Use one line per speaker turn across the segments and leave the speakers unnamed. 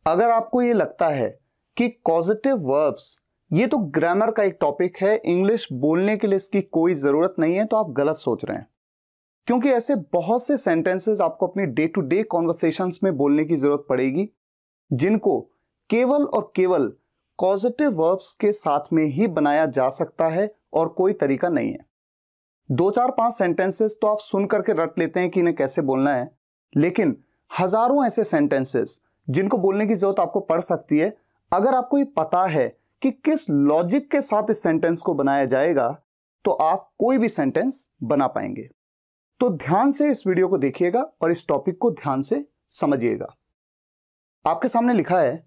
अगर आपको ये लगता है कि कॉजेटिव वर्ब्स ये तो ग्रामर का एक टॉपिक है, इंग्लिश बोलने के लिए इसकी कोई जरूरत नहीं है, तो आप गलत सोच रहे हैं। क्योंकि ऐसे बहुत से सेंटेंसेस आपको अपनी डे टू डे कॉन्वर्सेशंस में बोलने की जरूरत पड़ेगी जिनको केवल और केवल कॉजेटिव वर्ब्स के साथ में ही बनाया जा सकता है और कोई तरीका नहीं है। 2-4-5 सेंटेंसेस तो आप सुन करके रट लेते हैं कि इन्हें कैसे बोलना है, लेकिन हजारों ऐसे सेंटेंसेस जिनको बोलने की जरूरत आपको पड़ सकती है। अगर आपको ये पता है कि किस लॉजिक के साथ इस सेंटेंस को बनाया जाएगा तो आप कोई भी सेंटेंस बना पाएंगे। तो ध्यान से इस वीडियो को देखिएगा और इस टॉपिक को ध्यान से समझिएगा। आपके सामने लिखा है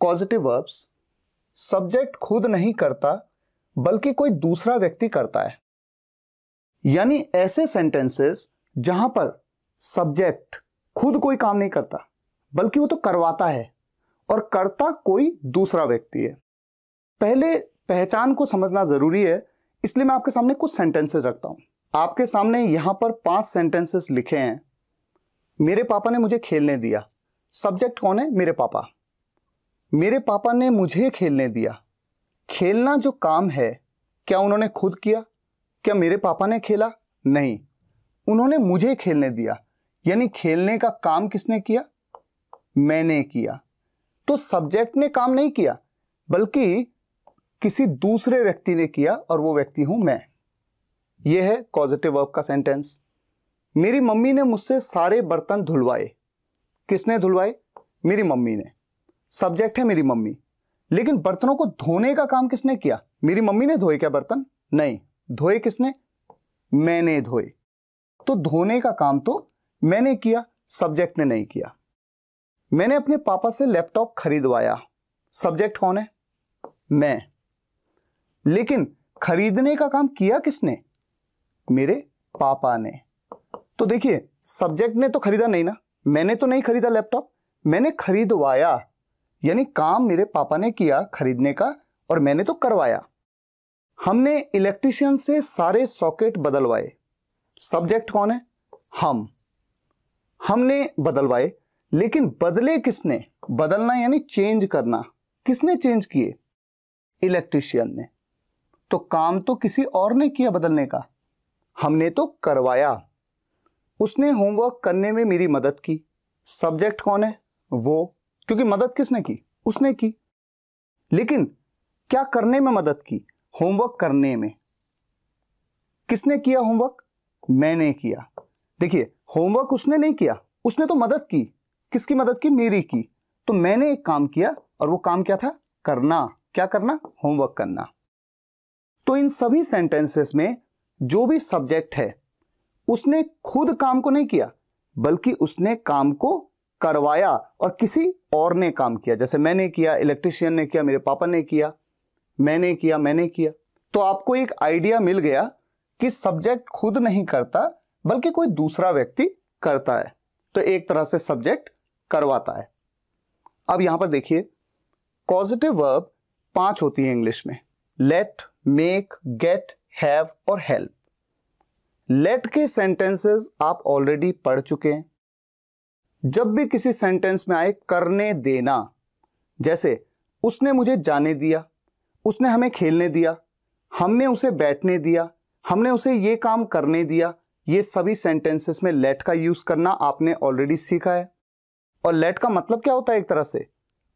कॉजेटिव वर्ब्स सब्जेक्ट खुद नहीं करता बल्कि कोई दूसरा व्यक्ति करता है। यानी ऐसे सेंटेंसेस जहां पर सब्जेक्ट खुद कोई काम नहीं करता बल्कि वो तो करवाता है और करता कोई दूसरा व्यक्ति है। पहले पहचान को समझना जरूरी है, इसलिए मैं आपके सामने कुछ सेंटेंसेस रखता हूं। आपके सामने यहां पर 5 सेंटेंसेस लिखे हैं। मेरे पापा ने मुझे खेलने दिया। सब्जेक्ट कौन है? मेरे पापा। मेरे पापा ने मुझे खेलने दिया। खेलना जो काम है क्या उन्होंने खुद किया? क्या मेरे पापा ने खेला? नहीं, उन्होंने मुझे खेलने दिया। यानी खेलने का काम किसने किया? मैंने किया। तो सब्जेक्ट ने काम नहीं किया बल्कि किसी दूसरे व्यक्ति ने किया और वो व्यक्ति हूं मैं। यह है कॉजेटिव वर्ब का सेंटेंस। मेरी मम्मी ने मुझसे सारे बर्तन धुलवाए। किसने धुलवाए? मेरी मम्मी ने। सब्जेक्ट है मेरी मम्मी, लेकिन बर्तनों को धोने का काम किसने किया? मेरी मम्मी ने धोए क्या बर्तन? नहीं, धोए किसने? मैंने धोए। तो धोने का काम तो मैंने किया, सब्जेक्ट ने नहीं किया। मैंने अपने पापा से लैपटॉप खरीदवाया। सब्जेक्ट कौन है? मैं। लेकिन खरीदने का काम किया किसने? मेरे पापा ने। तो देखिए, सब्जेक्ट ने तो खरीदा नहीं ना, मैंने तो नहीं खरीदा लैपटॉप, मैंने खरीदवाया। यानी काम मेरे पापा ने किया खरीदने का और मैंने तो करवाया। हमने इलेक्ट्रिशियन से सारे सॉकेट बदलवाए। सब्जेक्ट कौन है? हम। हमने बदलवाए, लेकिन बदले किसने? बदलना यानी चेंज करना। किसने चेंज किए? इलेक्ट्रिशियन ने। तो काम तो किसी और ने किया बदलने का, हमने तो करवाया। उसने होमवर्क करने में मेरी मदद की। सब्जेक्ट कौन है? वो। क्योंकि मदद किसने की? उसने की। लेकिन क्या करने में मदद की? होमवर्क करने में। किसने किया होमवर्क? मैंने किया। देखिए, होमवर्क उसने नहीं किया, उसने तो मदद की। किसकी मदद की? मेरी की। तो मैंने एक काम किया और वो काम क्या था? करना। क्या करना? होमवर्क करना। तो इन सभी सेंटेंसेस में जो भी सब्जेक्ट है उसने खुद काम को नहीं किया बल्कि उसने काम को करवाया और किसी और ने काम किया। जैसे मैंने किया, इलेक्ट्रिशियन ने किया, मेरे पापा ने किया, मैंने किया, मैंने किया। तो आपको एक आइडिया मिल गया कि सब्जेक्ट खुद नहीं करता बल्कि कोई दूसरा व्यक्ति करता है। तो एक तरह से सब्जेक्ट करवाता है। अब यहां पर देखिए, कॉजेटिव वर्ब 5 होती है इंग्लिश में। लेट, मेक, गेट, हैव और हेल्प। लेट के सेंटेंसेस आप ऑलरेडी पढ़ चुके हैं। जब भी किसी सेंटेंस में आए करने देना, जैसे उसने मुझे जाने दिया, उसने हमें खेलने दिया, हमने उसे बैठने दिया, हमने उसे ये काम करने दिया, ये सभी सेंटेंसेस में लेट का यूज करना आपने ऑलरेडी सीखा है। और लेट का मतलब क्या होता है? एक तरह से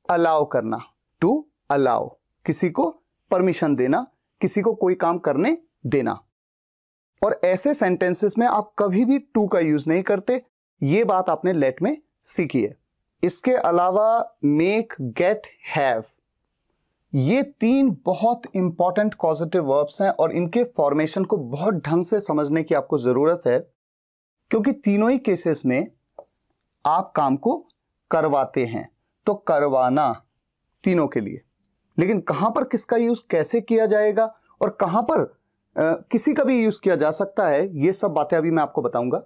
अलाउ करना। टू अलाउ, किसी को परमिशन देना, किसी को कोई काम करने देना। और ऐसे सेंटेंसेस में आप कभी भी टू का यूज नहीं करते, ये बात आपने लेट में सीखी है। इसके अलावा मेक, गेट, हैव, ये 3 बहुत इंपॉर्टेंट कॉजेटिव वर्ब्स हैं और इनके फॉर्मेशन को बहुत ढंग से समझने की आपको जरूरत है, क्योंकि तीनों ही केसेस में आप काम को करवाते हैं। तो करवाना तीनों के लिए। लेकिन कहां पर किसका यूज कैसे किया जाएगा और कहां पर किसी का भी यूज किया जा सकता है, ये सब बातें अभी मैं आपको बताऊंगा।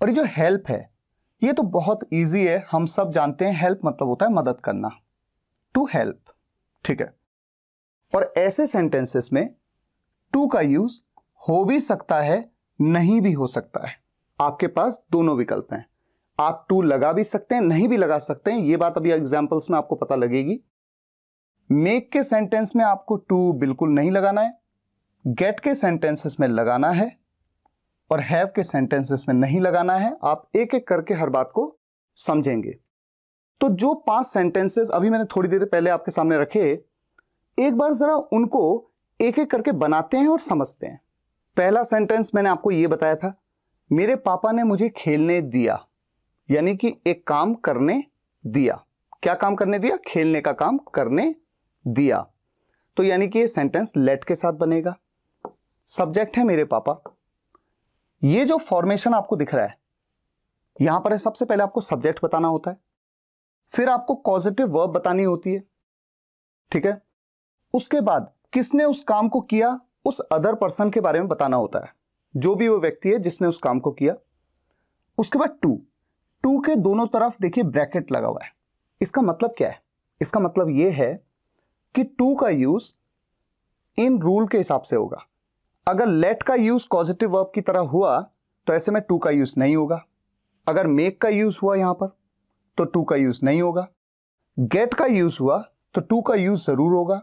और ये जो हेल्प है ये तो बहुत इजी है, हम सब जानते हैं। हेल्प मतलब होता है मदद करना, टू हेल्प, ठीक है। और ऐसे सेंटेंसेस में टू का यूज हो भी सकता है, नहीं भी हो सकता है। आपके पास दोनों विकल्प हैं। आप टू लगा भी सकते हैं, नहीं भी लगा सकते हैं, ये बात अभी एग्जाम्पल्स में आपको पता लगेगी। मेक के सेंटेंस में आपको टू बिल्कुल नहीं लगाना है, गेट के सेंटेंसेस में लगाना है, और हैव के सेंटेंसेस में नहीं लगाना है। आप एक एक करके हर बात को समझेंगे। तो जो 5 सेंटेंसेस अभी मैंने थोड़ी देर पहले आपके सामने रखे, एक बार जरा उनको एक एक करके बनाते हैं और समझते हैं। पहला सेंटेंस मैंने आपको यह बताया था, मेरे पापा ने मुझे खेलने दिया, यानी कि एक काम करने दिया। क्या काम करने दिया? खेलने का काम करने दिया। तो यानी कि ये सेंटेंस लेट के साथ बनेगा। सब्जेक्ट है मेरे पापा। ये जो फॉर्मेशन आपको दिख रहा है यहां पर है, सबसे पहले आपको सब्जेक्ट बताना होता है, फिर आपको कॉजेटिव वर्ब बतानी होती है, ठीक है। उसके बाद किसने उस काम को किया, उस अदर पर्सन के बारे में बताना होता है, जो भी वो व्यक्ति है जिसने उस काम को किया। उसके बाद टू के दोनों तरफ देखिए ब्रैकेट लगा हुआ है। इसका मतलब क्या है? इसका मतलब यह है कि टू का यूज इन रूल के हिसाब से होगा। अगर लेट का यूज कॉजेटिव वर्ब की तरह हुआ तो ऐसे में टू का यूज नहीं होगा। अगर मेक का यूज हुआ यहां पर तो टू का यूज नहीं होगा। गेट का यूज हुआ तो टू का यूज जरूर होगा।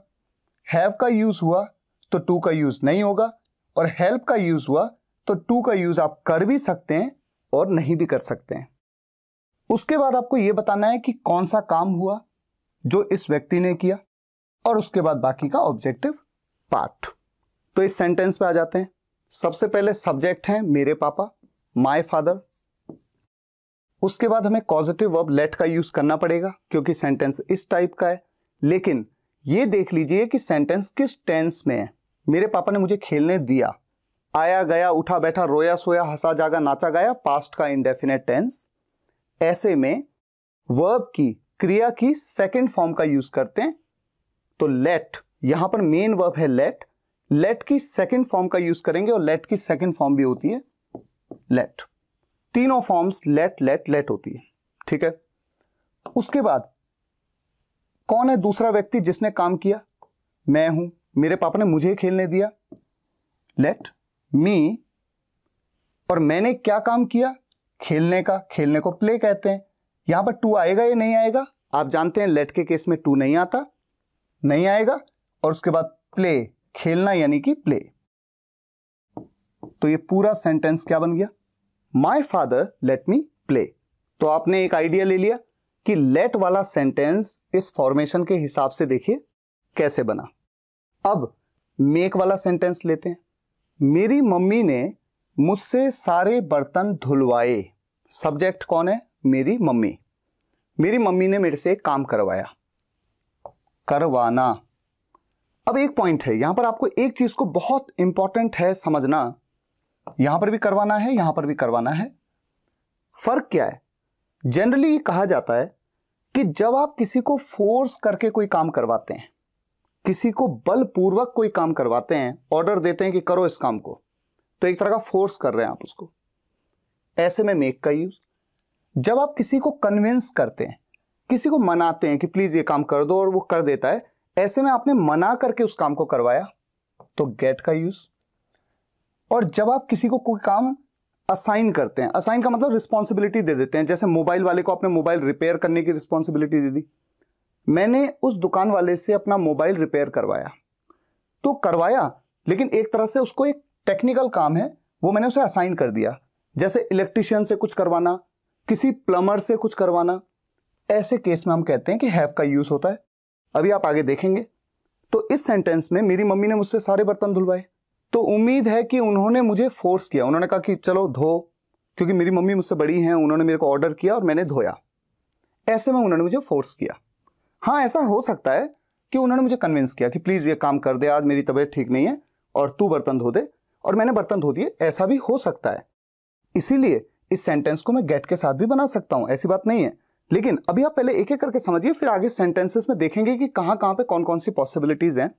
हैव का यूज हुआ तो टू का यूज नहीं होगा। और हेल्प का यूज हुआ तो टू का यूज आप कर भी सकते हैं और नहीं भी कर सकते हैं। उसके बाद आपको यह बताना है कि कौन सा काम हुआ जो इस व्यक्ति ने किया, और उसके बाद बाकी का ऑब्जेक्टिव पार्ट। तो इस सेंटेंस पे आ जाते हैं। सबसे पहले सब्जेक्ट है मेरे पापा, माय फादर। उसके बाद हमें पॉजिटिव वर्ब लेट का यूज करना पड़ेगा क्योंकि सेंटेंस इस टाइप का है। लेकिन ये देख लीजिए कि सेंटेंस किस टेंस में है। मेरे पापा ने मुझे खेलने दिया, आया गया, उठा बैठा, रोया सोया, हंसा जागा, नाचा गाया, पास्ट का इंडेफिनेट टेंस। ऐसे में वर्ब की, क्रिया की सेकंड फॉर्म का यूज करते हैं। तो लेट, यहां पर मेन वर्ब है लेट, लेट की सेकंड फॉर्म का यूज करेंगे और लेट की सेकंड फॉर्म भी होती है लेट। तीनों फॉर्म्स लेट लेट लेट होती है, ठीक है। उसके बाद कौन है दूसरा व्यक्ति जिसने काम किया? मैं हूं। मेरे पापा ने मुझे खेलने दिया, लेट मी। और मैंने क्या काम किया? खेलने का। खेलने को प्ले कहते हैं। यहां पर टू आएगा या नहीं आएगा? आप जानते हैं लेट के केस में टू नहीं आता, नहीं आएगा। और उसके बाद प्ले, खेलना यानी कि प्ले। तो ये पूरा सेंटेंस क्या बन गया? My father let me play. तो आपने एक आइडिया ले लिया कि लेट वाला सेंटेंस इस फॉर्मेशन के हिसाब से देखिए कैसे बना। अब मेक वाला सेंटेंस लेते हैं। मेरी मम्मी ने मुझसे सारे बर्तन धुलवाए। सब्जेक्ट कौन है? मेरी मम्मी। मेरी मम्मी ने मेरे से एक काम करवाया, करवाना। अब एक पॉइंट है यहां पर, आपको एक चीज को बहुत इंपॉर्टेंट है समझना। यहां पर भी करवाना है, यहां पर भी करवाना है। फर्क क्या है? जनरली कहा जाता है कि जब आप किसी को फोर्स करके कोई काम करवाते हैं, किसी को बलपूर्वक कोई काम करवाते हैं, ऑर्डर देते हैं कि करो इस काम को, तो एक तरह का फोर्स कर रहे हैं आप उसको। ऐसे में मेक का यूज। जब आप किसी को कन्विंस करते हैं, किसी को मनाते हैं कि प्लीज ये काम कर दो और वो कर देता है, ऐसे में आपने मना करके उस काम को करवाया, तो गेट का यूज। और जब आप किसी को कोई काम असाइन करते हैं, असाइन का मतलब रिस्पॉन्सिबिलिटी दे देते हैं, जैसे मोबाइल वाले को आपने मोबाइल रिपेयर करने की रिस्पॉन्सिबिलिटी दे दी। मैंने उस दुकान वाले से अपना मोबाइल रिपेयर करवाया, तो करवाया, लेकिन एक तरह से उसको एक टेक्निकल काम है, वो मैंने उसे असाइन कर दिया। जैसे इलेक्ट्रिशियन से कुछ करवाना, किसी प्लम्बर से कुछ करवाना, ऐसे केस में हम कहते हैं कि हैव का यूज होता है। अभी आप आगे देखेंगे। तो इस सेंटेंस में मेरी मम्मी ने मुझसे सारे बर्तन धुलवाए, तो उम्मीद है कि उन्होंने मुझे फोर्स किया, उन्होंने कहा कि चलो धो, क्योंकि मेरी मम्मी मुझसे बड़ी हैं, उन्होंने मेरे को ऑर्डर किया और मैंने धोया। ऐसे में उन्होंने मुझे फोर्स किया। हाँ, ऐसा हो सकता है कि उन्होंने मुझे कन्विंस किया कि प्लीज ये काम कर दे, आज मेरी तबीयत ठीक नहीं है और तू बर्तन धो दे, और मैंने बर्तन धो दिए। ऐसा भी हो सकता है। इसीलिए इस सेंटेंस को मैं गेट के साथ भी बना सकता हूं, ऐसी बात नहीं है। लेकिन अभी आप पहले एक एक करके समझिए, फिर आगे सेंटेंसेस में देखेंगे कि कहां कहां पे कौन कौन सी पॉसिबिलिटीज हैं।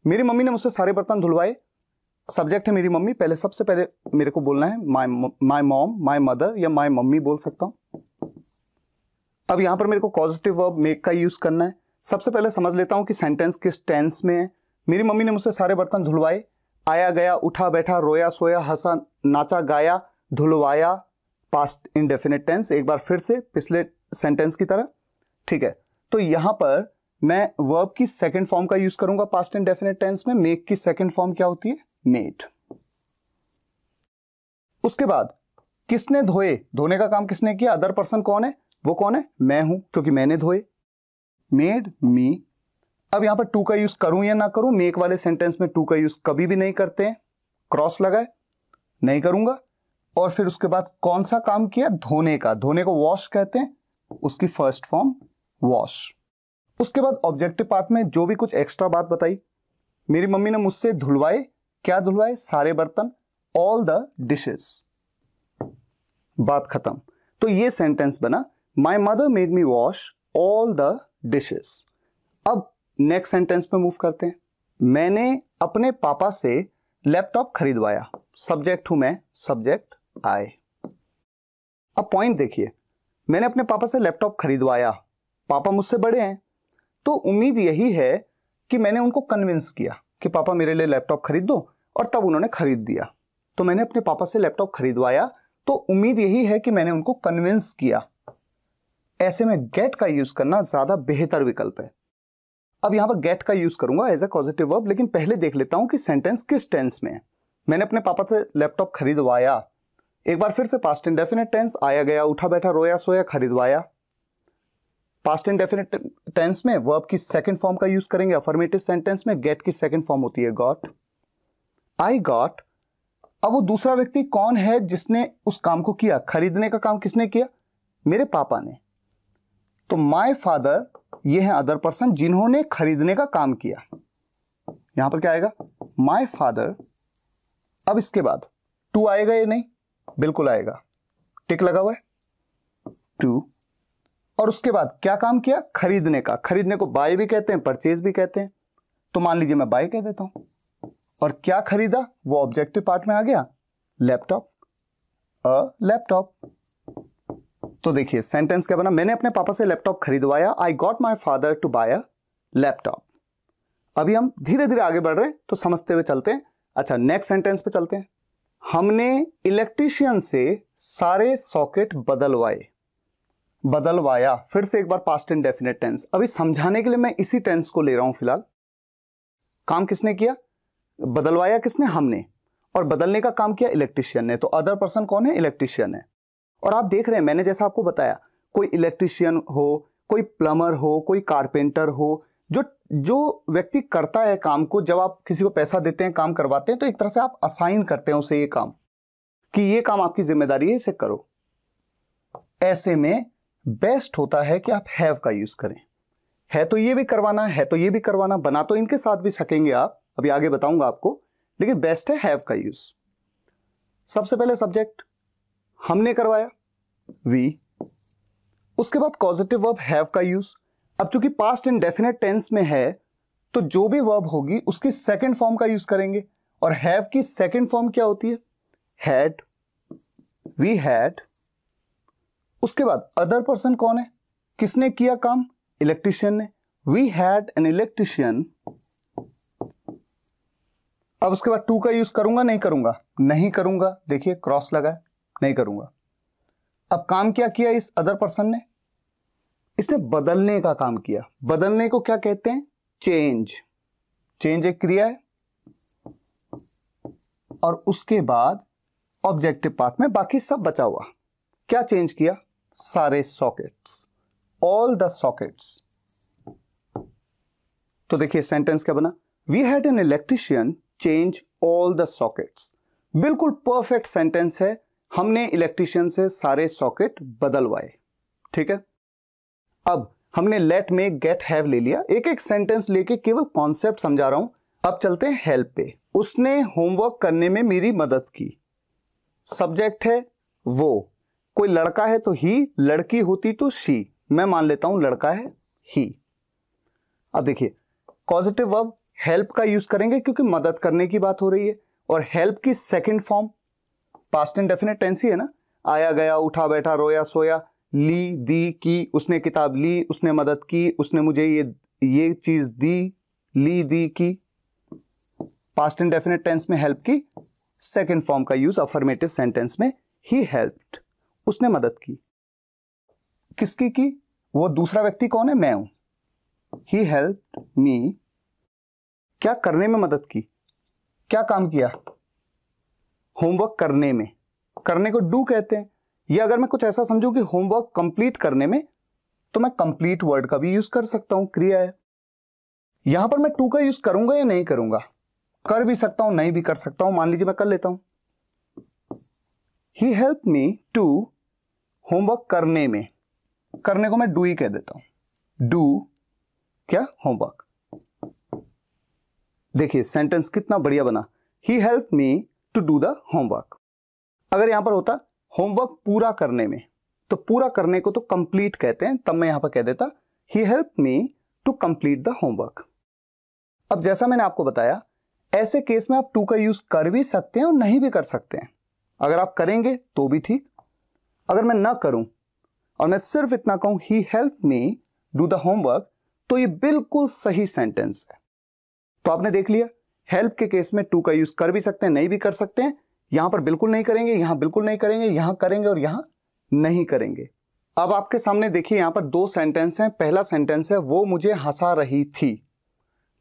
मेरी मम्मी ने मुझसे सारे बर्तन धुलवाए, सब्जेक्ट है मेरी मम्मी। पहले सबसे पहले मेरे को बोलना है माय मॉम, माय मदर, या माय मम्मी बोल सकता हूं। अब यहां पर मेरे को पॉजिटिव वर्ब मेक का यूज करना है। सबसे पहले समझ लेता हूं कि सेंटेंस किस टेंस में है। मेरी मम्मी ने मुझसे सारे बर्तन धुलवाए, आया गया, उठा बैठा, रोया सोया, हंसा नाचा गाया, धुलवाया, पास्ट इंडेफिनिट टेंस, एक बार फिर से पिछले सेंटेंस की तरह, ठीक है। तो यहां पर मैं वर्ब की सेकंड फॉर्म का यूज करूंगा पास्ट इंडेफिनिट टेंस में। मेक की सेकंड फॉर्म क्या होती है? मेड। उसके बाद किसने धोए, धोने का काम किसने किया? अदर पर्सन कौन है? वो कौन है? मैं हूं, क्योंकि मैंने धोए, मेड मी। अब यहां पर टू का यूज करूं या ना करूं? मेक वाले सेंटेंस में टू का यूज कभी भी नहीं करते हैं, क्रॉस लगाए, नहीं करूंगा। और फिर उसके बाद कौन सा काम किया? धोने का। धोने को वॉश कहते हैं, उसकी फर्स्ट फॉर्म वॉश। उसके बाद ऑब्जेक्टिव पार्ट में जो भी कुछ एक्स्ट्रा बात बताई, मेरी मम्मी ने मुझसे धुलवाए, क्या धुलवाए? सारे बर्तन, ऑल द डिशेस। बात खत्म। तो ये सेंटेंस बना, my mother made me wash all the dishes. अब नेक्स्ट सेंटेंस पे मूव करते हैं। मैंने अपने पापा से लैपटॉप खरीदवाया। सब्जेक्ट हूं मैं, सब्जेक्ट आई। अब पॉइंट देखिए, मैंने अपने पापा से लैपटॉप खरीदवाया। पापा मुझसे बड़े हैं, तो उम्मीद यही है कि मैंने उनको कन्विंस किया कि पापा मेरे लिए लैपटॉप खरीद दो, और तब उन्होंने खरीद दिया। तो मैंने अपने पापा से लैपटॉप खरीदवाया, तो उम्मीद यही है कि मैंने उनको कन्विंस किया। ऐसे में गेट का यूज करना ज्यादा बेहतर विकल्प है। अब यहां पर गेट का यूज करूंगा एज ए पॉजिटिव वर्ब, लेकिन पहले देख लेता हूं कि सेंटेंस किस टेंस में है। मैंने अपने पापा से लैपटॉप खरीदवाया, एक बार फिर से पास्ट इंडेफिनिट टेंस, आया गया, उठा बैठा, रोया सोया, खरीदवाया। पास्ट इंडेफिनिट टेंस में वर्ब की सेकंड फॉर्म का यूज करेंगे। अफर्मेटिव सेंटेंस में गेट की सेकंड फॉर्म होती है गॉट। I got. अब वो दूसरा व्यक्ति कौन है जिसने उस काम को किया? खरीदने का काम किसने किया? मेरे पापा ने। तो माय फादर, ये है अदर पर्सन जिन्होंने खरीदने का काम किया। यहां पर क्या आएगा? My father. अब इसके बाद टू आएगा या नहीं? बिल्कुल आएगा, टिक लगा हुआ है, टू। और उसके बाद क्या काम किया? खरीदने का। खरीदने को बाय भी कहते हैं, परचेज भी कहते हैं। तो मान लीजिए मैं बाय कह देता हूं। और क्या खरीदा? वो ऑब्जेक्टिव पार्ट में आ गया, लैपटॉप, अ लैपटॉप। तो देखिए सेंटेंस क्या बना? मैंने अपने पापा से लैपटॉप खरीदवाया। I got my father to buy a laptop. अभी हम धीरे धीरे आगे बढ़ रहे हैं, तो समझते हुए चलते हैं। अच्छा, नेक्स्ट सेंटेंस पे चलते हैं। हमने इलेक्ट्रीशियन से सारे सॉकेट बदलवाए। बदलवाया, फिर से एक बार पास्ट इंडेफिनिट टेंस। अभी समझाने के लिए मैं इसी टेंस को ले रहा हूं फिलहाल। काम किसने किया? बदलवाया किसने? हमने। और बदलने का काम किया इलेक्ट्रीशियन ने। तो अदर पर्सन कौन है? इलेक्ट्रीशियन है। और आप देख रहे हैं, मैंने जैसा आपको बताया, कोई इलेक्ट्रीशियन हो, कोई प्लम्बर हो, कोई कारपेंटर हो, जो व्यक्ति करता है काम को, जब आप किसी को पैसा देते हैं, काम करवाते हैं, तो एक तरह से आप असाइन करते हैं उसे ये काम, कि ये काम आपकी जिम्मेदारी है, इसे करो। ऐसे में बेस्ट होता है कि आप हैव का यूज करें। है तो ये भी करवाना, है तो ये भी करवाना, बना तो इनके साथ भी सकेंगे आप, अभी आगे बताऊंगा आपको, लेकिन बेस्ट है हैव का यूज। सबसे पहले सब्जेक्ट हमने करवाया, वी। उसके बाद कॉजेटिव वर्ब हैव का यूज। अब चूंकि पास्ट इंडेफिनिट टेंस में है, तो जो भी वर्ब होगी उसकी सेकंड फॉर्म का यूज करेंगे। और हैव की सेकंड फॉर्म क्या होती है? Had, we had. उसके बाद अदर पर्सन कौन है? किसने किया काम? इलेक्ट्रीशियन ने। We had an electrician. अब उसके बाद टू का यूज करूंगा नहीं करूंगा? नहीं करूंगा, देखिए क्रॉस लगा है, नहीं करूंगा। अब काम क्या किया इस अदर पर्सन ने? इसने बदलने का काम किया। बदलने को क्या कहते हैं? चेंज। चेंज एक क्रिया है। और उसके बाद ऑब्जेक्टिव पार्ट में बाकी सब बचा हुआ। क्या चेंज किया? सारे सॉकेट्स, ऑल द सॉकेट्स। तो देखिए सेंटेंस क्या बना? We had an electrician change all the sockets. बिल्कुल परफेक्ट सेंटेंस है। हमने इलेक्ट्रीशियन से सारे सॉकेट बदलवाए। ठीक है, अब हमने लेट, मेक, गेट, हैव ले लिया। एक एक सेंटेंस लेके केवल कॉन्सेप्ट समझा रहा हूं। अब चलते हैं हेल्प पे। उसने होमवर्क करने में मेरी मदद की। सब्जेक्ट है वो, कोई लड़का है तो ही, लड़की होती तो शी। मैं मान लेता हूं लड़का है, ही। अब देखिए पॉजिटिव वर्ब हेल्प का यूज करेंगे क्योंकि मदद करने की बात हो रही है। और हेल्प की second form past indefinite tense ही है ना। आया गया, उठा बैठा, रोया सोया, ली दी की, उसने किताब ली, उसने मदद की, उसने मुझे ये चीज दी, ली दी की। पास्ट इंडेफिनिट टेंस में हेल्प की सेकंड फॉर्म का यूज अफर्मेटिव सेंटेंस में, ही हेल्प्ड। उसने मदद की। किसकी की? वो दूसरा व्यक्ति कौन है? मैं हूं। ही हेल्प्ड मी, क्या करने में मदद की? क्या काम किया? होमवर्क करने में। करने को डू कहते हैं। या अगर मैं कुछ ऐसा समझूं कि होमवर्क कंप्लीट करने में, तो मैं कंप्लीट वर्ड का भी यूज कर सकता हूं, क्रिया है। यहां पर मैं टू का यूज करूंगा या नहीं करूंगा? कर भी सकता हूं, नहीं भी कर सकता हूं। मान लीजिए मैं कर लेता हूं। ही हेल्प मी टू, होमवर्क करने में, करने को मैं डू ही कह देता हूं। डू क्या? होमवर्क। देखिए सेंटेंस कितना बढ़िया बना। He help me to do the homework. अगर यहां पर होता होमवर्क पूरा करने में, तो पूरा करने को तो कंप्लीट कहते हैं, तब मैं यहां पर कह देता he help me to complete the homework. अब जैसा मैंने आपको बताया, ऐसे केस में आप टू का यूज कर भी सकते हैं और नहीं भी कर सकते हैं। अगर आप करेंगे तो भी ठीक, अगर मैं ना करूं और मैं सिर्फ इतना कहूं he help me do the homework, तो ये बिल्कुल सही सेंटेंस है। तो आपने देख लिया, हेल्प के केस में टू का यूज कर भी सकते हैं, नहीं भी कर सकते हैं। यहां पर बिल्कुल नहीं करेंगे, यहां बिल्कुल नहीं करेंगे, यहां करेंगे और यहां नहीं करेंगे। अब आपके सामने देखिए यहां पर दो सेंटेंस हैं। पहला सेंटेंस है वो मुझे हंसा रही थी।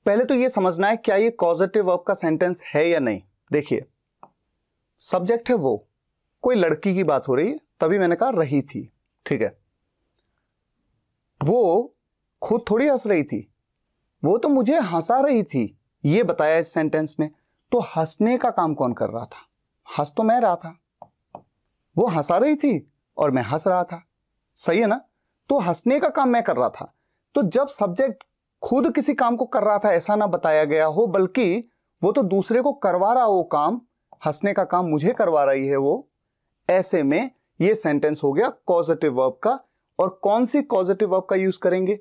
पहले तो यह समझना है क्या ये कॉजेटिव वर्ब का सेंटेंस है या नहीं। देखिए सब्जेक्ट है वो, कोई लड़की की बात हो रही है, तभी मैंने कहा रही थी, ठीक है। वो खुद थोड़ी हंस रही थी, वो तो मुझे हंसा रही थी, ये बताया इस सेंटेंस में। तो हंसने का काम कौन कर रहा था? हंस तो मैं रहा था। वो हंसा रही थी और मैं हंस रहा था, सही है ना। तो हंसने का काम मैं कर रहा था। तो जब सब्जेक्ट खुद किसी काम को कर रहा था ऐसा ना बताया गया हो, बल्कि वो तो दूसरे को करवा रहा हो काम, हंसने का काम मुझे करवा रही है वो, ऐसे में ये सेंटेंस हो गया कॉजेटिव वर्ब का। और कौन सी कॉजेटिव वर्ब का यूज करेंगे?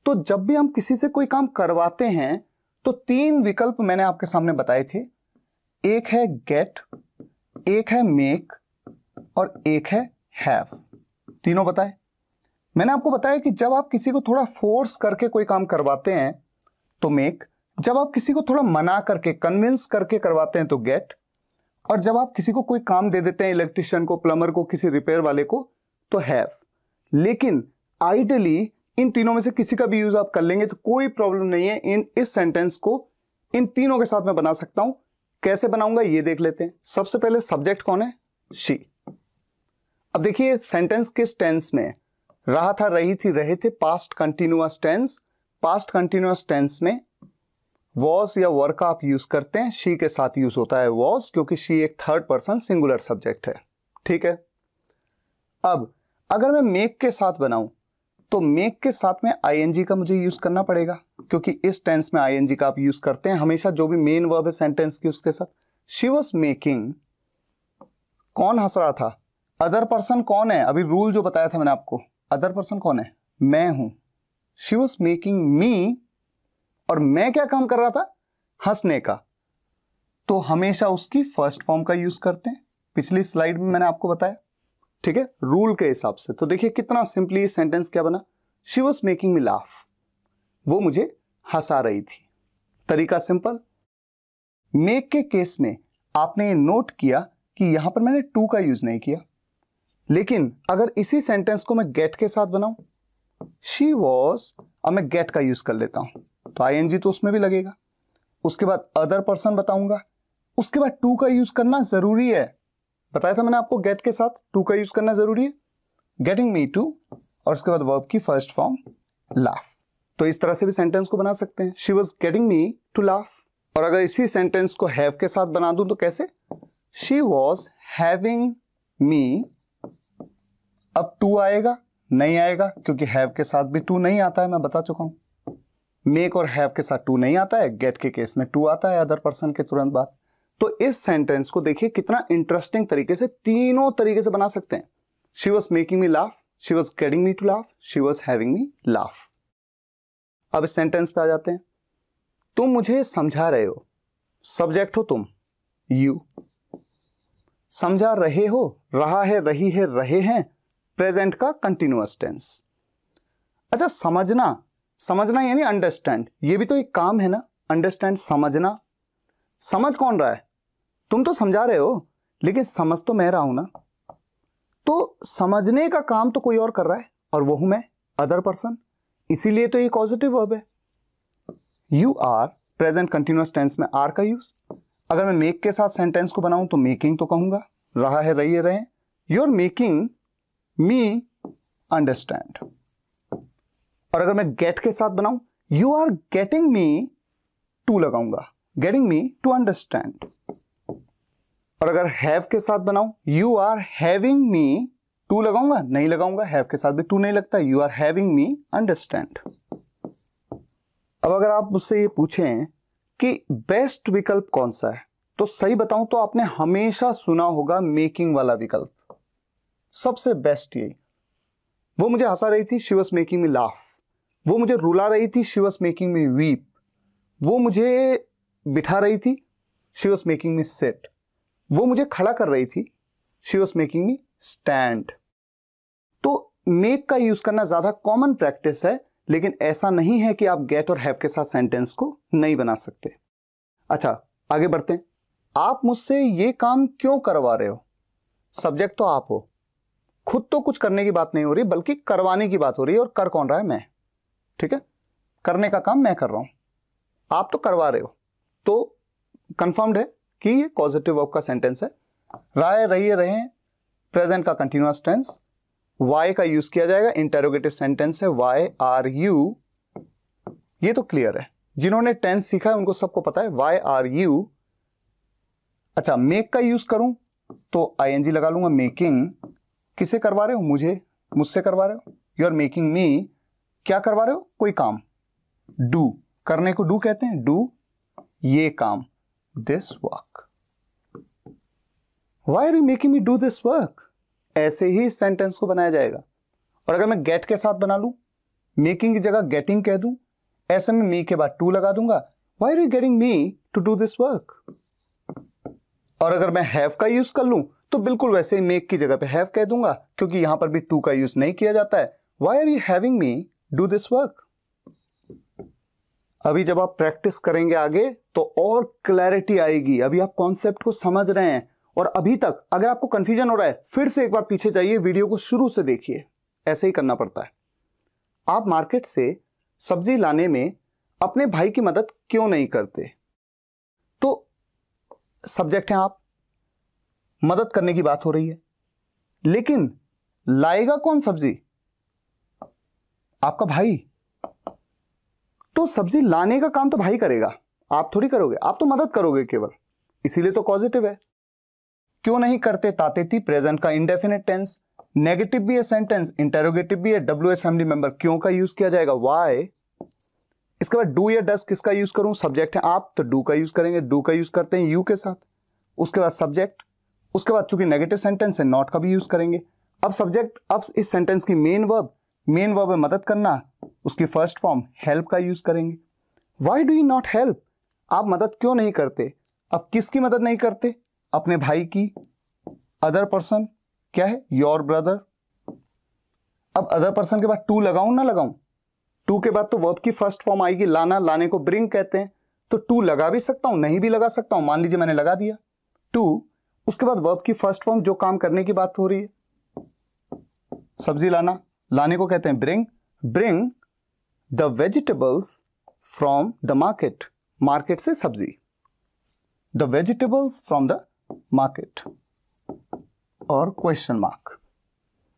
तो जब भी हम किसी से कोई काम करवाते हैं तो तीन विकल्प मैंने आपके सामने बताए थे। एक है गेट, एक है मेक और एक है हैव। तीनों बताए। मैंने आपको बताया कि जब आप किसी को थोड़ा फोर्स करके कोई काम करवाते हैं तो मेक, जब आप किसी को थोड़ा मना करके कन्विंस करके करवाते हैं तो गेट, और जब आप किसी को कोई काम दे देते हैं, इलेक्ट्रिशियन को, प्लम्बर को, किसी रिपेयर वाले को, तो हैव। लेकिन आइडियली इन तीनों में से किसी का भी यूज आप कर लेंगे तो कोई प्रॉब्लम नहीं है। इस सेंटेंस को इन तीनों के साथ मैं बना सकता हूं। कैसे बनाऊंगा ये देख लेते हैं। सबसे पहले सब्जेक्ट कौन है? शी। अब देखिए सेंटेंस किस टेंस में? रहा था, रही थी, रहे थे, past continuous tense. Past continuous tense में वॉज या वर का आप यूज करते हैं, शी के साथ यूज होता है वॉज, क्योंकि शी एक थर्ड पर्सन सिंगुलर सब्जेक्ट है, ठीक है। अब अगर मैं मेक के साथ बनाऊं तो मेक के साथ में आईएनजी का मुझे यूज करना पड़ेगा, क्योंकि इस टेंस में आईएनजी का आप यूज करते हैं हमेशा जो भी मेन वर्ब है सेंटेंस की उसके साथ। शी वॉज मेकिंग, कौन हंस रहा था? अदर पर्सन कौन है? अभी रूल जो बताया था मैंने आपको, अदर पर्सन कौन है? मैं हूं। शी वॉज मेकिंग मी, और मैं क्या काम कर रहा था? हंसने का। तो हमेशा उसकी फर्स्ट फॉर्म का यूज करते हैं, पिछली स्लाइड में मैंने आपको बताया, ठीक है, रूल के हिसाब से। तो देखिए कितना सिंपली सेंटेंस क्या बना। She was making me laugh, वो मुझे हंसा रही थी। तरीका सिंपल। मेक के केस में आपने ये नोट किया कि यहां पर मैंने टू का यूज नहीं किया, लेकिन अगर इसी सेंटेंस को मैं गेट के साथ बनाऊं, शी वॉज, अब मैं गेट का यूज कर लेता हूं तो आईएनजी तो उसमें भी लगेगा। उसके बाद अदर पर्सन बताऊंगा, उसके बाद टू का यूज करना जरूरी है। बताया था मैंने आपको गेट के साथ टू का यूज करना जरूरी है, गेटिंग मी टू, और उसके बाद वर्ब की फर्स्ट फॉर्म लाफ। तो इस तरह से भी सेंटेंस को बना सकते हैं, she was getting me to laugh. और अगर इसी सेंटेंस को हैव के साथ बना दूं तो कैसे? शी वॉज हैविंग मी। अब टू आएगा? नहीं आएगा, क्योंकि हैव के साथ भी टू नहीं आता है, मैं बता चुका हूं। मेक और हैव के साथ टू नहीं आता है, गेट के केस में टू आता है अदर पर्सन के तुरंत बाद। तो इस सेंटेंस को देखिए कितना इंटरेस्टिंग तरीके से तीनों तरीके से बना सकते हैं। She was making me laugh, she was getting me to laugh, she was having me laugh. अब इस सेंटेंस पे आ जाते हैं। तुम मुझे समझा रहे हो, सब्जेक्ट हो तुम, यू। समझा रहे हो, रहा है, रही है, रहे हैं, प्रेजेंट का कंटिन्यूअस टेंस। अच्छा समझना, समझना यानी अंडरस्टैंड, ये भी तो एक काम है ना, अंडरस्टैंड, समझना। समझ कौन रहा है? तुम तो समझा रहे हो, लेकिन समझ तो मैं रहा हूं ना। तो समझने का काम तो कोई और कर रहा है और वो हूं मैं, अदर पर्सन, इसीलिए तो ये पॉजिटिव वर्ब है। You are, present continuous tense में आर का यूज। अगर मैं मेक के साथ सेंटेंस को बनाऊं तो मेकिंग तो कहूंगा, रहा है, रही है, रहे। You are making me understand. और अगर मैं गेट के साथ बनाऊं, you are getting me to लगाऊंगा, गेटिंग मी टू अंडरस्टैंड। और अगर हैव के साथ बनाऊं, you are having me to लगाऊंगा, नहीं लगाऊंगा, हैव के साथ भी टू नहीं लगता, you are having me understand. अब अगर आप मुझसे ये पूछें कि बेस्ट विकल्प कौन सा है, तो सही बताऊं तो आपने हमेशा सुना होगा मेकिंग वाला विकल्प, सबसे बेस्ट यही। वो मुझे हंसा रही थी, she was making me laugh. वो मुझे रुला रही थी, she was making me weep. वो मुझे बिठा रही थी, she was making me sit. वो मुझे खड़ा कर रही थी, she was making me stand. तो मेक का यूज करना ज्यादा कॉमन प्रैक्टिस है, लेकिन ऐसा नहीं है कि आप गेट और हैव के साथ सेंटेंस को नहीं बना सकते। अच्छा, आगे बढ़ते हैं। आप मुझसे ये काम क्यों करवा रहे हो? सब्जेक्ट तो आप हो, खुद तो कुछ करने की बात नहीं हो रही, बल्कि करवाने की बात हो रही है। और कर कौन रहा है? मैं। ठीक है, करने का काम मैं कर रहा हूं, आप तो करवा रहे हो। तो कंफर्म्ड है कि ये पॉजिटिव वर्ब का सेंटेंस है। रहा है, रही है, रहे, प्रेजेंट का कंटिन्यूअस टेंस, वाई का यूज किया जाएगा, इंटेरोगेटिव सेंटेंस है, वाई आर यू। ये तो क्लियर है, जिन्होंने टेंस सीखा है उनको सबको पता है, वाई आर यू। अच्छा, मेक का यूज करूं तो आईएनजी लगा लूंगा, मेकिंग। किसे करवा रहे हो? मुझे, मुझसे करवा रहे हो। यू आर मेकिंग मी, क्या करवा रहे हो? कोई काम। डू, करने को डू कहते हैं, डू ये काम, this work. Why are you making me do this work? ऐसे ही इस सेंटेंस को बनाया जाएगा। और अगर मैं गेट के साथ बना लूं, मेकिंग की जगह गेटिंग कह दूं, ऐसे में मी के बाद टू लगा दूंगा, why are you getting me to do this work. और अगर मैं हैव का यूज कर लूं तो बिल्कुल वैसे ही मेक की जगह पे हैव कह दूंगा, क्योंकि यहां पर भी टू का यूज नहीं किया जाता है। Why are you having me do this work. अभी जब आप प्रैक्टिस करेंगे आगे तो और क्लैरिटी आएगी। अभी आप कॉन्सेप्ट को समझ रहे हैं, और अभी तक अगर आपको कंफ्यूजन हो रहा है, फिर से एक बार पीछे जाइए, वीडियो को शुरू से देखिए। ऐसे ही करना पड़ता है। आप मार्केट से सब्जी लाने में अपने भाई की मदद क्यों नहीं करते? तो सब्जेक्ट है आप, मदद करने की बात हो रही है, लेकिन लाएगा कौन सब्जी? आपका भाई। तो सब्जी लाने का काम तो भाई करेगा, आप थोड़ी करोगे, आप तो मदद करोगे केवल, इसीलिए तो पॉजिटिव है। क्यों नहीं करते? तातेती, प्रेजेंट का इंडेफिनिट टेंस, नेगेटिव भी है सेंटेंस, इंटेरोगेटिव भी है, डब्ल्यूएच फैमिली मेंबर, क्यों का यूज किया जाएगा, वाई। इसके बाद डू या डस किसका यूज करूं? सब्जेक्ट है आप, तो डू का यूज करेंगे, डू का यूज करते हैं यू के साथ। उसके बाद सब्जेक्ट, उसके बाद चूंकि नेगेटिव सेंटेंस है, नॉट का भी यूज करेंगे। अब सब्जेक्ट, अब इस सेंटेंस की मेन वर्ब है मदद करना, उसकी फर्स्ट फॉर्म हेल्प का यूज करेंगे। Why do you not help? आप मदद क्यों नहीं करते? अब किसकी मदद नहीं करते? अपने भाई की। अदर पर्सन क्या है? Your brother. अब अदर पर्सन के बाद टू लगाऊं ना लगाऊं? टू के बाद तो वर्ब की फर्स्ट फॉर्म आएगी लाना, लाने को ब्रिंग कहते हैं, तो टू लगा भी सकता हूं, नहीं भी लगा सकता हूं। मान लीजिए मैंने लगा दिया टू, उसके बाद वर्ब की फर्स्ट फॉर्म जो काम करने की बात हो रही है, सब्जी लाना, लाने को कहते हैं bring. Bring the vegetables from the market, market से सब्जी, the vegetables from the market. और क्वेश्चन मार्क,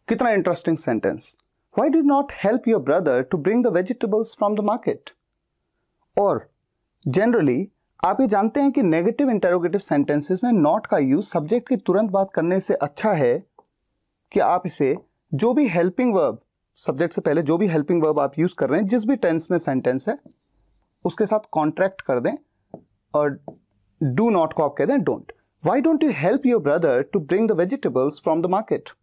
कितना interesting sentence. Why did not help your brother to bring the vegetables from the market? और जनरली आप ये जानते हैं कि नेगेटिव इंटेरोगेटिव सेंटेंसेस में नॉट का यूज सब्जेक्ट की तुरंत बात करने से अच्छा है कि आप इसे जो भी हेल्पिंग वर्ब, सब्जेक्ट से पहले जो भी हेल्पिंग वर्ब आप यूज कर रहे हैं, जिस भी टेंस में सेंटेंस है, उसके साथ कॉन्ट्रैक्ट कर दें और डू नॉट को आप कह दें don't. Why don't you help your brother to bring the vegetables from the market?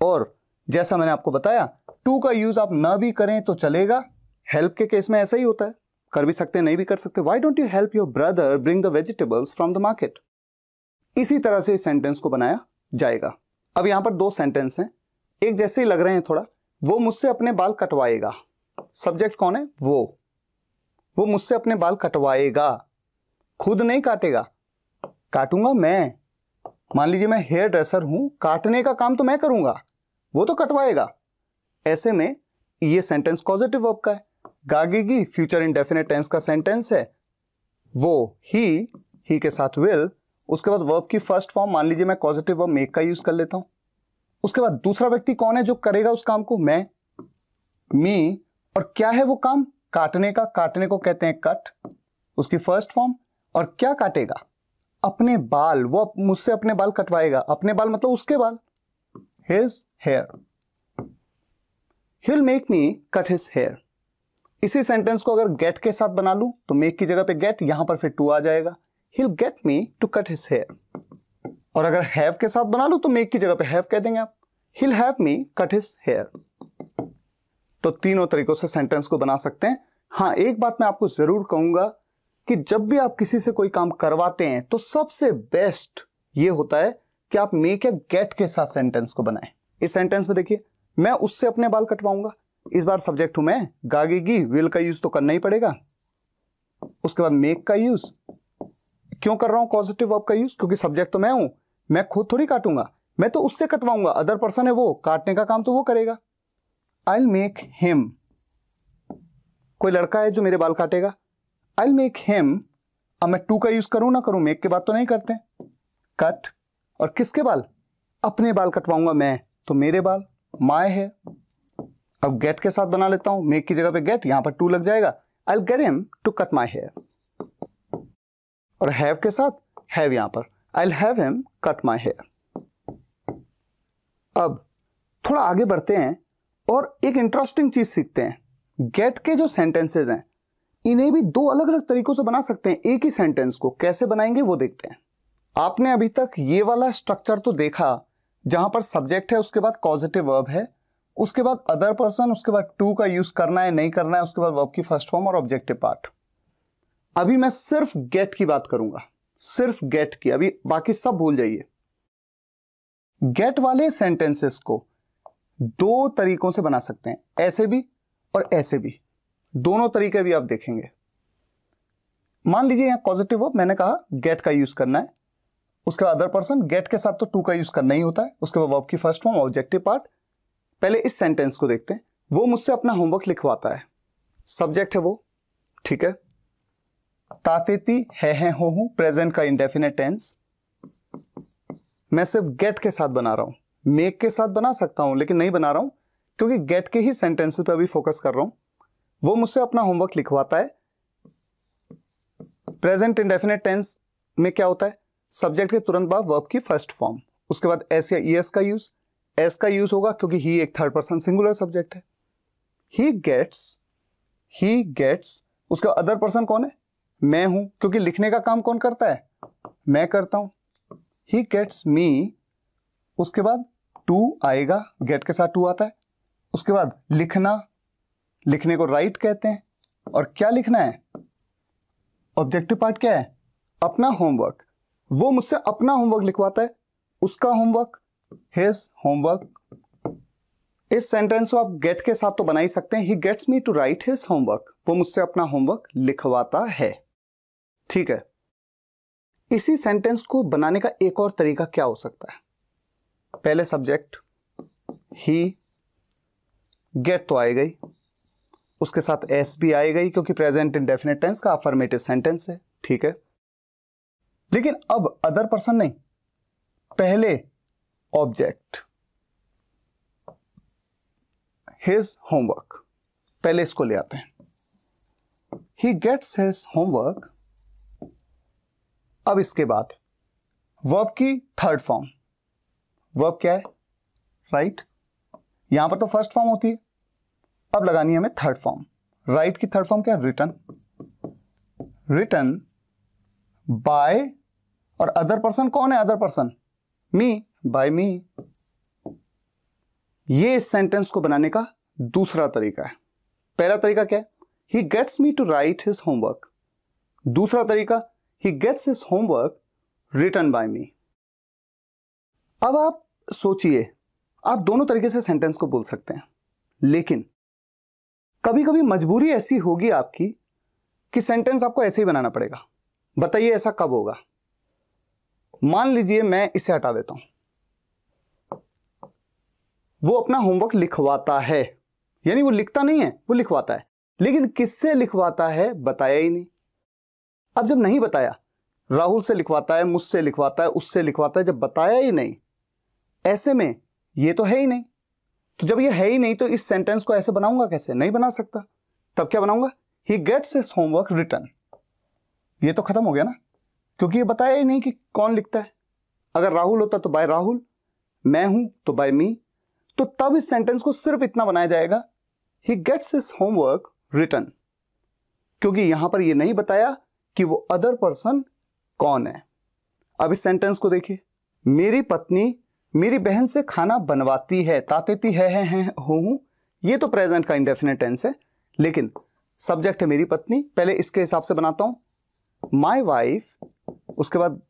और जैसा मैंने आपको बताया, टू का यूज आप ना भी करें तो चलेगा, हेल्प के केस में ऐसा ही होता है, कर भी सकते हैं, नहीं भी कर सकते। Why don't you help your brother bring the vegetables from the market? इसी तरह से इस सेंटेंस को बनाया जाएगा। अब यहां पर दो सेंटेंस हैं, एक जैसे ही लग रहे हैं थोड़ा। वो मुझसे अपने बाल कटवाएगा, सब्जेक्ट कौन है? वो मुझसे अपने बाल कटवाएगा, खुद नहीं काटेगा, काटूंगा मैं। मान लीजिए मैं हेयर ड्रेसर हूं, काटने का काम तो मैं करूंगा, वो तो कटवाएगा। ऐसे में ये सेंटेंस कॉजेटिव वर्ब का है। गागेगी फ्यूचर इंडेफिनिट टेंस का सेंटेंस है, वो ही के साथ विल, उसके बाद वर्ब की फर्स्ट फॉर्म मान लीजिए मैं कॉजेटिव वर्ब मेक का यूज कर लेता हूं। उसके बाद दूसरा व्यक्ति कौन है जो करेगा उस काम को, मैं, मी, और क्या है वो काम, काटने का, काटने को कहते हैं कट, उसकी फर्स्ट फॉर्म। और क्या काटेगा, अपने बाल, वो मुझसे अपने बाल कटवाएगा। अपने बाल मतलब उसके बाल, his hair, he'll make me cut his hair। इसी सेंटेंस को अगर गेट के साथ बना लूं तो मेक की जगह पे गेट, यहां पर फिर टू आ जाएगा, he'll get me to cut his hair। और अगर हैव के साथ बना लूं तो मेक की जगह पे हैव कह देंगे आप, he'll have me cut his hair। तो तीनों तरीकों से सेंटेंस को बना सकते हैं। हाँ, एक बात मैं आपको जरूर कहूंगा कि जब भी आप किसी से कोई काम करवाते हैं तो सबसे बेस्ट ये होता है कि आप मेक या गेट के साथ सेंटेंस को बनाएं। इस सेंटेंस में देखिए, मैं उससे अपने बाल कटवाऊंगा, इस बार सब्जेक्ट हूं मैं, गागेगी, विल का यूज तो करना ही पड़ेगा। उसके बाद मेक का यूज, क्यों कर रहा हूं पॉजिटिव वर्ब का यूज, क्योंकि सब्जेक्ट तो मैं हूं, मैं खुद थोड़ी काटूंगा, मैं तो उससे कटवाऊंगा, अदर पर्सन है वो, काटने का काम तो वो करेगा। आई विल मेक हिम, कोई लड़का है जो मेरे बाल काटेगा, आई विल मेक हिम। अब मैं टू का यूज करूं ना करूं, मेक के बाद तो नहीं करते, कट, और किसके बाल, अपने बाल कटवाऊंगा मैं, तो मेरे बाल, माय है। अब गेट के साथ बना लेता हूं, मेक की जगह पे गेट, यहां पर टू लग जाएगा, I will get him to cut my hair. और हैव के साथ हैव, यहां पर I will have him cut my hair. अब थोड़ा आगे बढ़ते हैं और एक इंटरेस्टिंग चीज सीखते हैं। गेट के जो सेंटेंसेस हैं इन्हें भी दो अलग अलग तरीकों से बना सकते हैं। एक ही सेंटेंस को कैसे बनाएंगे वो देखते हैं। आपने अभी तक ये वाला स्ट्रक्चर तो देखा जहां पर सब्जेक्ट है, उसके बाद कॉजेटिव वर्ब है, उसके बाद अदर पर्सन, उसके बाद टू का यूज करना है नहीं करना है, उसके बाद वर्ब की फर्स्ट फॉर्म और ऑब्जेक्टिव पार्ट। अभी मैं सिर्फ गेट की बात करूंगा, सिर्फ गेट की, अभी बाकी सब भूल जाइए। गेट वाले सेंटेंसेस को दो तरीकों से बना सकते हैं, ऐसे भी और ऐसे भी, दोनों तरीके भी आप देखेंगे। मान लीजिए यहां पॉजिटिव वर्ब, मैंने कहा गेट का यूज करना है, उसके बाद अदर पर्सन, गेट के साथ तो टू का यूज करना ही होता है, उसके बाद वर्ब की फर्स्ट फॉर्म, ऑब्जेक्टिव पार्ट। पहले इस सेंटेंस को देखते हैं। वो मुझसे अपना होमवर्क लिखवाता है, सब्जेक्ट है वो, ठीक है, तातेती है हो हूं, प्रेजेंट का इंडेफिनिट टेंस। मैं सिर्फ गेट के साथ बना रहा हूं, मेक के साथ बना सकता हूं लेकिन नहीं बना रहा हूं क्योंकि गेट के ही सेंटेंसेस पे अभी फोकस कर रहा हूं। वो मुझसे अपना होमवर्क लिखवाता है, प्रेजेंट इंडेफिनिट टेंस में क्या होता है, सब्जेक्ट के तुरंत बाद वर्ब की फर्स्ट फॉर्म, उसके बाद एस या ईएस का यूज। एस का यूज होगा क्योंकि ही एक थर्ड पर्सन सिंगुलर सब्जेक्ट है। ही गेट्स, उसका अदर पर्सन कौन है, मैं हूं, क्योंकि लिखने का काम कौन करता है, मैं करता हूं। ही गेट्स मी, उसके बाद टू आएगा, गेट के साथ टू आता है, उसके बाद लिखना, लिखने को राइट कहते हैं, और क्या लिखना है, ऑब्जेक्टिव पार्ट क्या है, अपना होमवर्क। वो मुझसे अपना होमवर्क लिखवाता है, उसका होमवर्क, हिज होमवर्क। इस सेंटेंस को आप गेट के साथ तो बना ही सकते हैं, he gets me to write his homework, वो मुझसे अपना होमवर्क लिखवाता है, ठीक है। इसी सेंटेंस को बनाने का एक और तरीका क्या हो सकता है, पहले सब्जेक्ट ही, गेट तो आएगा ही, उसके साथ एस भी आएगा ही क्योंकि प्रेजेंट इंडेफिनिट टेंस का अफर्मेटिव सेंटेंस है, ठीक है। लेकिन अब अदर पर्सन नहीं, पहले ऑब्जेक्ट, हिज होमवर्क, पहले इसको ले आते हैं, ही गेट्स हिज होमवर्क। अब इसके बाद वर्ब की थर्ड फॉर्म, वर्ब क्या है, राइट, यहां पर तो फर्स्ट फॉर्म होती है, अब लगानी है हमें थर्ड फॉर्म। राइट की थर्ड फॉर्म क्या है, रिटन बाय, और अदर पर्सन कौन है, अदर पर्सन मी, बाय मी। ये इस सेंटेंस को बनाने का दूसरा तरीका है। पहला तरीका क्या है, he gets me to write his homework. दूसरा तरीका, he gets his homework written by me. अब आप सोचिए, आप दोनों तरीके से सेंटेंस को बोल सकते हैं, लेकिन कभी कभी मजबूरी ऐसी होगी आपकी कि सेंटेंस आपको ऐसे ही बनाना पड़ेगा। बताइए ऐसा कब होगा, मान लीजिए मैं इसे हटा देता हूं, वो अपना होमवर्क लिखवाता है, यानी वो लिखता नहीं है, वो लिखवाता है, लेकिन किससे लिखवाता है बताया ही नहीं। अब जब नहीं बताया, राहुल से लिखवाता है, मुझसे लिखवाता है, उससे लिखवाता है, जब बताया ही नहीं, ऐसे में ये तो है ही नहीं। तो जब ये है ही नहीं तो इस सेंटेंस को ऐसे बनाऊंगा कैसे? नहीं बना सकता। तब क्या बनाऊंगा? He gets his homework written. ये तो खत्म हो गया ना, क्योंकि ये बताया ही नहीं कि कौन लिखता है। अगर राहुल होता तो बाय राहुल, मैं हूं तो बाय मी। तो तब इस सेंटेंस को सिर्फ इतना बनाया जाएगा, he gets his homework written, क्योंकि यहां पर ये नहीं बताया कि वो अदर पर्सन कौन है। अब इस सेंटेंस को देखिए, मेरी पत्नी मेरी बहन से खाना बनवाती है, तातेती है हूं, ये तो प्रेजेंट का इंडेफिनिट टेंस है, लेकिन सब्जेक्ट है मेरी पत्नी। पहले इसके हिसाब से बनाता हूं, माय वाइफ, उसके बाद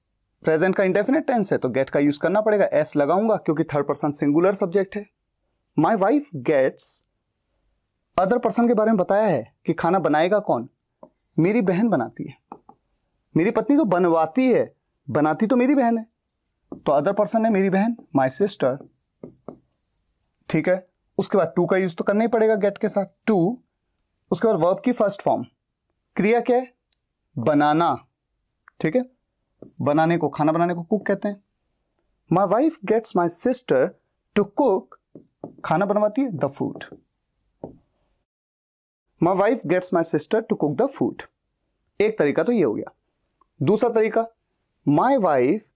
प्रेजेंट का इंडेफिनिट टेंस है तो गेट का यूज करना पड़ेगा, एस लगाऊंगा क्योंकि थर्ड पर्सन सिंगुलर सब्जेक्ट है। My wife gets, other person के बारे में बताया है कि खाना बनाएगा कौन? मेरी बहन बनाती है। मेरी पत्नी तो बनवाती है, बनाती तो मेरी बहन है, तो अदर पर्सन है मेरी बहन, माय सिस्टर। ठीक है, उसके बाद टू का यूज तो करना ही पड़ेगा गेट के साथ, टू। उसके बाद वर्ब की फर्स्ट फॉर्म, क्रिया क्या है? बनाना। ठीक है, बनाने को, खाना बनाने को कुक कहते हैं। My wife gets my sister to cook, खाना बनवाती है, the food. My wife gets my sister to cook the food. एक तरीका तो ये हो गया। दूसरा तरीका, माय वाइफ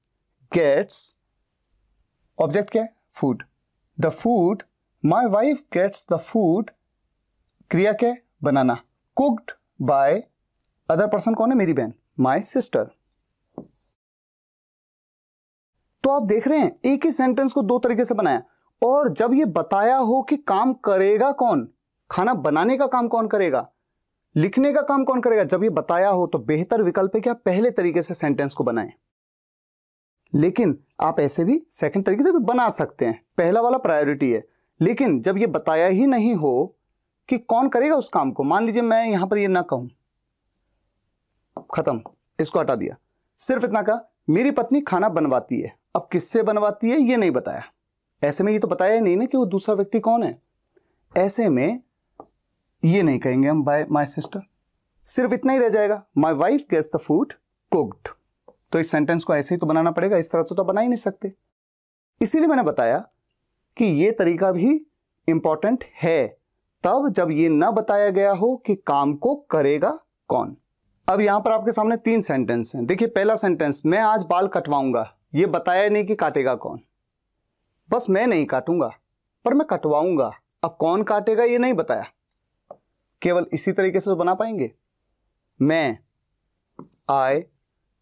गेट्स, ऑब्जेक्ट क्या है? Food, the food, my wife gets the food, क्रिया क्या है? बनाना, कुक्ड बाय, अदर पर्सन कौन है? मेरी बहन, माय सिस्टर। तो आप देख रहे हैं एक ही सेंटेंस को दो तरीके से बनाया, और जब ये बताया हो कि काम करेगा कौन, खाना बनाने का काम कौन करेगा, लिखने का काम कौन करेगा, जब ये बताया हो तो बेहतर विकल्प है कि आप पहले तरीके से सेंटेंस को बनाएं। लेकिन आप ऐसे भी सेकंड तरीके से भी बना सकते हैं, पहला वाला प्रायोरिटी है। लेकिन जब ये बताया ही नहीं हो कि कौन करेगा उस काम को, मान लीजिए मैं यहां पर ये ना कहूं, खत्म, इसको हटा दिया, सिर्फ इतना कहा मेरी पत्नी खाना बनवाती है। अब किससे बनवाती है ये नहीं बताया, ऐसे में ये तो बताया ही नहीं ना कि वो दूसरा व्यक्ति कौन है। ऐसे में ये नहीं कहेंगे हम बाय माय सिस्टर, सिर्फ इतना ही रह जाएगा, my wife gets the food cooked. तो इस सेंटेंस को ऐसे ही तो बनाना पड़ेगा, इस तरह से तो बना ही नहीं सकते। इसीलिए मैंने बताया कि ये तरीका भी इंपॉर्टेंट है, तब जब ये ना बताया गया हो कि काम को करेगा कौन। अब यहां पर आपके सामने तीन सेंटेंस हैं। देखिए, पहला सेंटेंस, मैं आज बाल कटवाऊंगा, ये बताया नहीं कि काटेगा कौन, बस मैं नहीं काटूंगा पर मैं कटवाऊंगा। अब कौन काटेगा ये नहीं बताया, केवल इसी तरीके से तो बना पाएंगे। मैं, आई,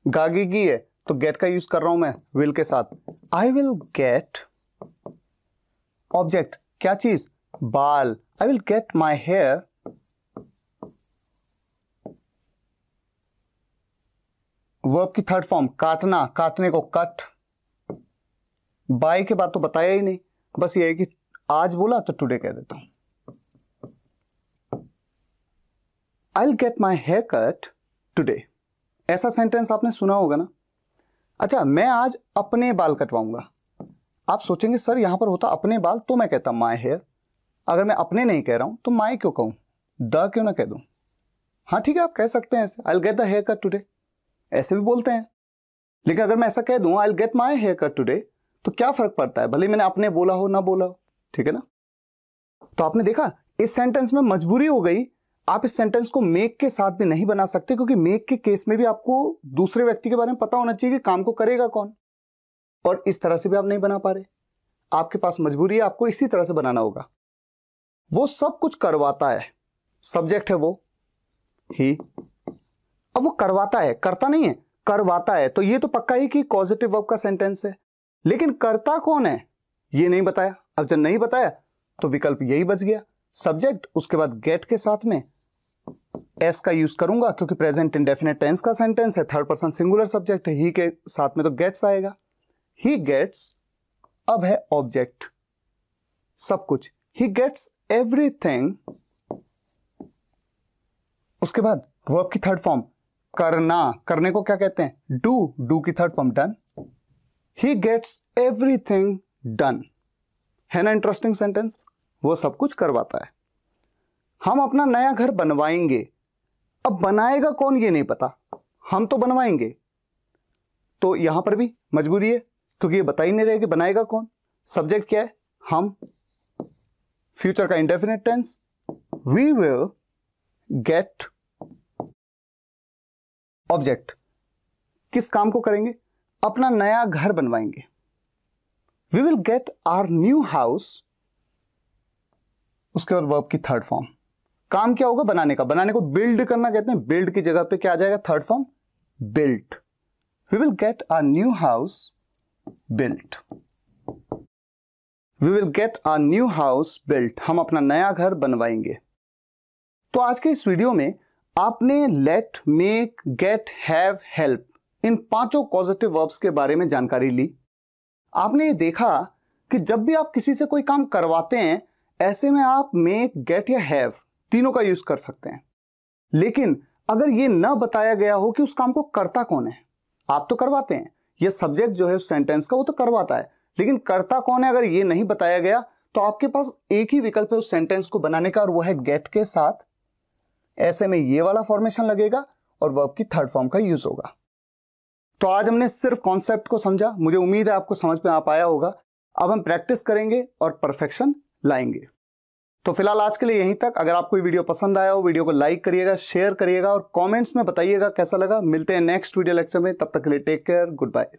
गागेगी है तो गेट का यूज कर रहा हूं मैं विल के साथ, आई विल गेट, ऑब्जेक्ट क्या चीज? बाल, I will get my hair, verb की थर्ड फॉर्म काटना, काटने को कट, बाय के बाद तो बताया ही नहीं, बस ये है कि आज बोला तो टुडे कह देता हूं, I will get my hair cut today. ऐसा सेंटेंस आपने सुना होगा ना। अच्छा, मैं आज अपने बाल कटवाऊंगा। आप सोचेंगे सर यहां पर होता अपने बाल तो मैं कहता माय हेयर, अगर मैं अपने नहीं कह रहा हूं तो माय क्यों कहूं, द क्यों ना कह दूं। हाँ ठीक है, आप कह सकते हैं ऐसे, I will get the hair cut today, ऐसे भी बोलते हैं। लेकिन अगर मैं ऐसा कह दूं I will get my hair cut today, तो क्या फर्क पड़ता है, भले मैंने अपने बोला हो ना बोला हो, ठीक है ना। तो आपने देखा इस सेंटेंस में मजबूरी हो गई, आप इस सेंटेंस को मेक के साथ भी नहीं बना सकते, क्योंकि मेक के केस में भी आपको दूसरे व्यक्ति के बारे में पता होना चाहिए कि काम को करेगा कौन, और इस तरह से भी आप नहीं बना पा रहे, आपके पास मजबूरी है, आपको इसी तरह से बनाना होगा। वो सब कुछ करवाता है, सब्जेक्ट है वो ही, अब वो करवाता है, करता नहीं है, करवाता है, तो ये तो पक्का ही कि कॉजेटिव वर्ब का सेंटेंस है। लेकिन करता कौन है ये नहीं बताया। अब जब नहीं बताया तो विकल्प यही बच गया, सब्जेक्ट, उसके बाद गेट के साथ में एस का यूज करूंगा क्योंकि प्रेजेंट इंडेफिनिट टेंस का सेंटेंस है, थर्ड पर्सन सिंगुलर सब्जेक्ट है, ही के साथ में तो गेट्स आएगा, ही गेट्स। अब है ऑब्जेक्ट, सब कुछ, ही गेट्स एवरीथिंग। उसके बाद वर्ब की थर्ड फॉर्म करना, करने को क्या कहते हैं, डू, डू की third form done. He gets everything done. है ना इंटरेस्टिंग सेंटेंस? वो सब कुछ करवाता है। हम अपना नया घर बनवाएंगे। अब बनाएगा कौन ये नहीं पता, हम तो बनवाएंगे। तो यहां पर भी मजबूरी है क्योंकि ये बता ही नहीं रहे कि बनाएगा कौन। सब्जेक्ट क्या है? हम। फ्यूचर का indefinite tense, we will get. Object, किस काम को करेंगे? अपना नया घर बनवाएंगे। We will get our new house. उसके बाद वर्ब की थर्ड फॉर्म। काम क्या होगा? बनाने का। बनाने को बिल्ड करना कहते हैं। बिल्ड की जगह पे क्या आ जाएगा? Third form, built. We will get our new house built. We will get our new house built. हम अपना नया घर बनवाएंगे। तो आज के इस वीडियो में आपने let, make, get, have, help इन पांचों कॉजेटिव वर्ब्स के बारे में जानकारी ली। आपने ये देखा कि जब भी आप किसी से कोई काम करवाते हैं, ऐसे में आप मेक, गेट या हैव तीनों का यूज कर सकते हैं। लेकिन अगर ये ना बताया गया हो कि उस काम को करता कौन है, आप तो करवाते हैं, ये सब्जेक्ट जो है उस सेंटेंस का वो तो करवाता है, लेकिन करता कौन है अगर ये नहीं बताया गया तो आपके पास एक ही विकल्प है उस सेंटेंस को बनाने का, और वो है गेट के साथ। ऐसे में ये वाला फॉर्मेशन लगेगा और वर्ब की थर्ड फॉर्म का यूज होगा। तो आज हमने सिर्फ कॉन्सेप्ट को समझा। मुझे उम्मीद है आपको समझ में आ पाया होगा। अब हम प्रैक्टिस करेंगे और परफेक्शन लाएंगे। तो फिलहाल आज के लिए यहीं तक। अगर आपको ये वीडियो पसंद आया हो, वीडियो को लाइक करिएगा, शेयर करिएगा और कमेंट्स में बताइएगा कैसा लगा। मिलते हैं नेक्स्ट वीडियो लेक्चर में। तब तक के लिए टेक केयर, गुड बाय।